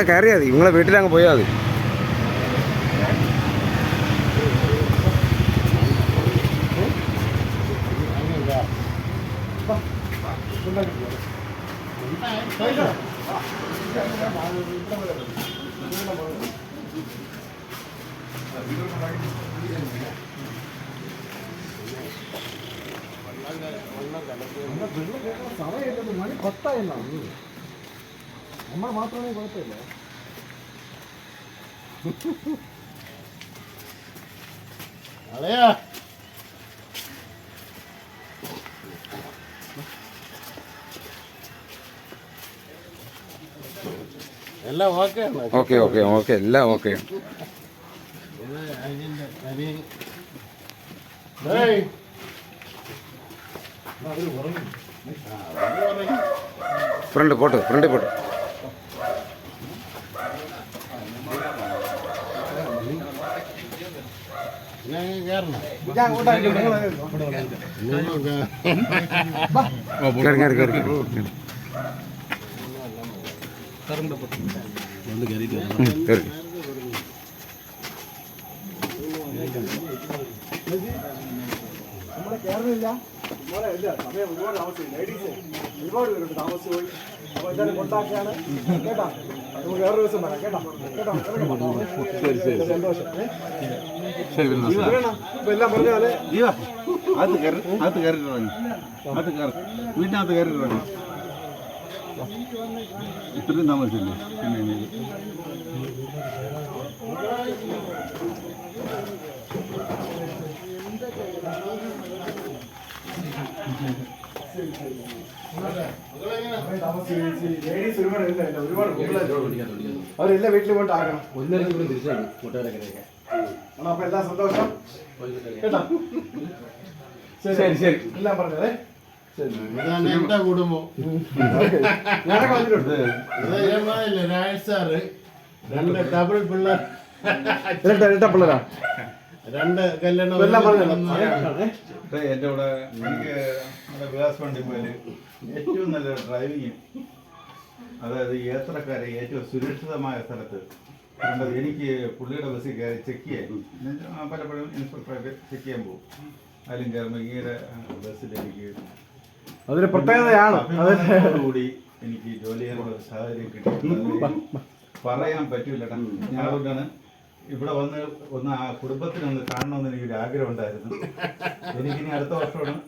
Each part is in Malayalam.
കയറിയാൽ മതി, നിങ്ങളെ വീട്ടിലങ്ങ് പോയാൽ മതി. സമയമില്ലെന്ന് മണി 10 നമ്മൾ മാത്രമേ കുഴപ്പമില്ല. അതെയാ എല്ലാം ഓക്കെ ഓക്കെ ഓക്കെ ഓക്കെ എല്ലാം ഓക്കെ. ഫ്രണ്ട് പോട്ട്, ഫ്രണ്ടിൽ പോട്ട്. കയറി കയറി കയറി കയറി. നമ്മളെ കയറുന്നില്ല. സമയം ഒരുപാട് താമസിക്കും. ലേഡീസ് ഒരുപാട് പേരുണ്ട് താമസിച്ച് പോയി. അപ്പോൾ എന്തായാലും കൊണ്ടാക്കിയാണ് കേട്ടോ. നമുക്ക് വേറൊരു ദിവസം വരാം കേട്ടോ. കേട്ടോ സന്തോഷം. ഇപ്പം എല്ലാം പറഞ്ഞാൽ വീട്ടിനകത്ത് കയറിയിട്ടാണ് ഇത്രയും താമസിച്ചില്ലേ. പിന്നെ ലേഡീസ് ഒരുപാട് ഇല്ല, ഒരുപാട് അവരെല്ലാ വീട്ടിലും കൊണ്ട് ആക്കണം. അപ്പൊ എല്ലാം സന്തോഷം കേട്ടോ. ശരി ശരി എല്ലാം പറഞ്ഞതേ. എന്റെ കുടുംബം ഞാനൊക്കെ വന്നിട്ടുണ്ട്. സാറ് 2 ഡബിൾ പിള്ളേർ, ഇരട്ട പിള്ളേരാ, 2 കല്യാണം എല്ലാം പറഞ്ഞത്. എൻ്റെ കൂടെ എനിക്ക് നമ്മുടെ വികാസ് വണ്ടി പോലെ ഏറ്റവും നല്ല ഡ്രൈവിങ്, അതായത് യാത്രക്കാരെ ഏറ്റവും സുരക്ഷിതമായ സ്ഥലത്ത് കണ്ടത്. എനിക്ക് പുള്ളിയുടെ ബസ്സിൽ കയറി ചെക്ക് ചെയ്യാൻ പലപ്പോഴും ഇൻസ്പെക്ടറൊക്കെ ചെക്ക് ചെയ്യാൻ പോകും. അതിലും കയറുമ്പോൾ ഇങ്ങനെ ബസ്സിൽ എനിക്ക് അതൊരു പ്രത്യേകതയാണ്. കൂടി എനിക്ക് ജോലി ചെയ്യാനുള്ള ഒരു സാഹചര്യം കിട്ടി. പറയാൻ പറ്റൂല. ഞാൻ അതുകൊണ്ടാണ് ഇവിടെ ഒന്ന് ആ കുടുംബത്തിനൊന്ന് കാണണമെന്ന് എനിക്കൊരു ആഗ്രഹം ഉണ്ടായിരുന്നു. എനിക്കിനി അടുത്ത വർഷമാണ്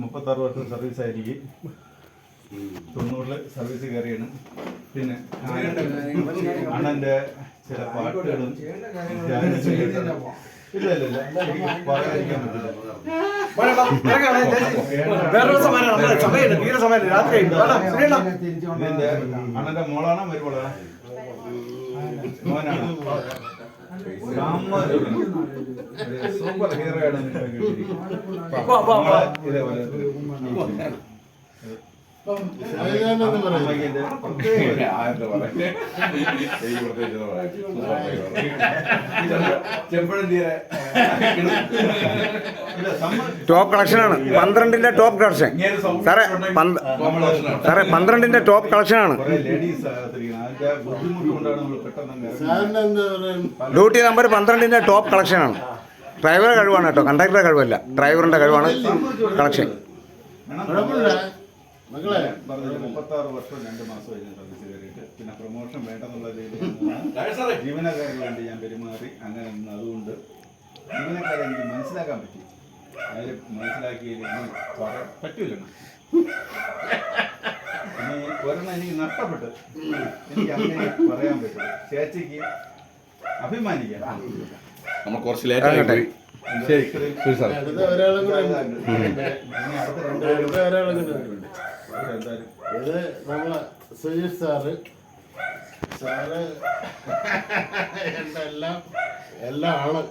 2036 വർഷം സർവീസായിരിക്കും. 90 സർവീസ് കയറിയാണ്. പിന്നെ അണ്ണൻ്റെ ചില പാട്ടുകളും ഇല്ല പറയാതിരിക്കാൻ പറ്റില്ല. അണ്ണന്റെ മോളാണോ മരുമോളാണോ? മോനാണ്. സൂപ്പർ ഹീറോ ആണ്. ഇതേപോലെ ടോപ്പ് കളക്ഷനാണ്. 12ന്റെ ടോപ്പ് കളക്ഷൻ സാറേ. സാറേ 12ന്റെ ടോപ്പ് കളക്ഷനാണ്. ഡ്യൂട്ടി നമ്പർ 12ന്റെ ടോപ്പ് കളക്ഷനാണ്. ഡ്രൈവറുടെ കഴിവാണ് കേട്ടോ, കണ്ടക്ടറുടെ കഴിവല്ല. ഡ്രൈവറിന്റെ കഴിവാണ് കളക്ഷൻ. 36 വർഷം 2 മാസം സർവീസ് കയറിയിട്ട് പിന്നെ പ്രൊമോഷൻ വേണ്ടെന്നുള്ള രീതിയിൽ ജീവനക്കാർക്ക് വേണ്ടി ഞാൻ പെരുമാറി. അങ്ങനെ അതുകൊണ്ട് ജീവനക്കാരെ എനിക്ക് മനസ്സിലാക്കാൻ പറ്റി. അതിൽ മനസ്സിലാക്കിയതിൽ പറയാൻ പറ്റൂല. ഇനി ഒരെണ്ണം എനിക്ക് നഷ്ടപ്പെട്ട് എനിക്ക് അങ്ങനെ പറയാൻ പറ്റും. ചേച്ചിക്ക് അഭിമാനിക്കാം. നമ്മൾ കുറച്ച് ലേറ്റ് ആയിട്ട് ശരി സാർ. ഇത് നമ്മളെ സുജീഷ് സാറ് എൻ്റെ എല്ലാം ആണ്.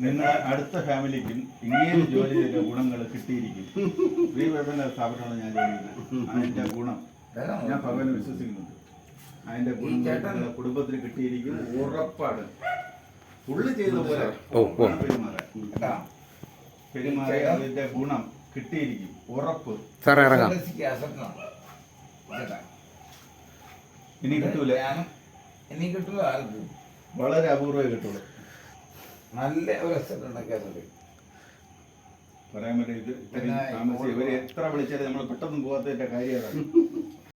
നിങ്ങളുടെ അടുത്ത ഫാമിലിക്കും ഇങ്ങനെ ജോലി ചെയ്ത ഗുണങ്ങൾ കിട്ടിയിരിക്കും. ഫ്രീ വെബിൻ്റെ സ്ഥാപനമാണ് ഞാൻ ജോലി ചെയ്യുന്നത്. അതിൻ്റെ ഗുണം ഞാൻ ഭഗവാനെ വിശ്വസിക്കുന്നുണ്ട്. അതിന്റെ ഗുണം നിങ്ങളുടെ കുടുംബത്തിന് കിട്ടിയിരിക്കും, ഉറപ്പാണ്. പുള്ളി ചെയ്ത പോലെ ഓ, ഓ. പെരുമാറാൻ പെരുമാറി അതിന്റെ ഗുണം കിട്ടിയിരിക്കും, ഉറപ്പ്. സാറേ ഇറങ്ങാം. ഇനി കിട്ടൂല, ഇനി കിട്ടുന്ന ആർക്ക് വളരെ അപൂർവമേ കിട്ടുള്ളൂ. നല്ല ഒരു സ്ഥലമുണ്ട് കേരളത്തിൽ. പറയാൻ പറ്റും. ഇത് ഇത്രയും താമസിച്ച് ഇവര് എത്ര വിളിച്ചാലും നമ്മൾ പെട്ടെന്ന് പോകാത്തതിന്റെ കാര്യം അതാണ്.